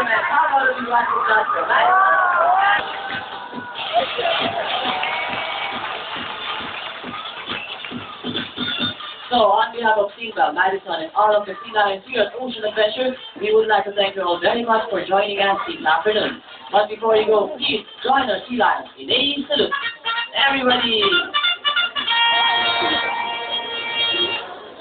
gentlemen, how about we want to start tonight? So, on behalf of Seatbelt, Madison, and all of the Sea Lions here at Ocean Adventure, we would like to thank you all very much for joining us this afternoon. But before you go, please join our Sea Lions in a salute. Everybody!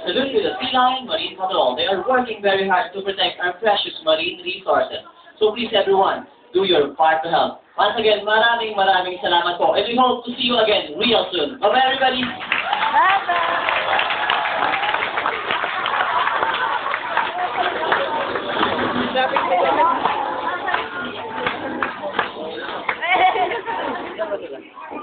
Salute to the Sea Lion Marine Patrol. They are working very hard to protect our precious marine resources. So please everyone, do your part to help. Once again, maraming salamat po. And we hope to see you again real soon. Bye-bye everybody! Bye-bye! Sabi ko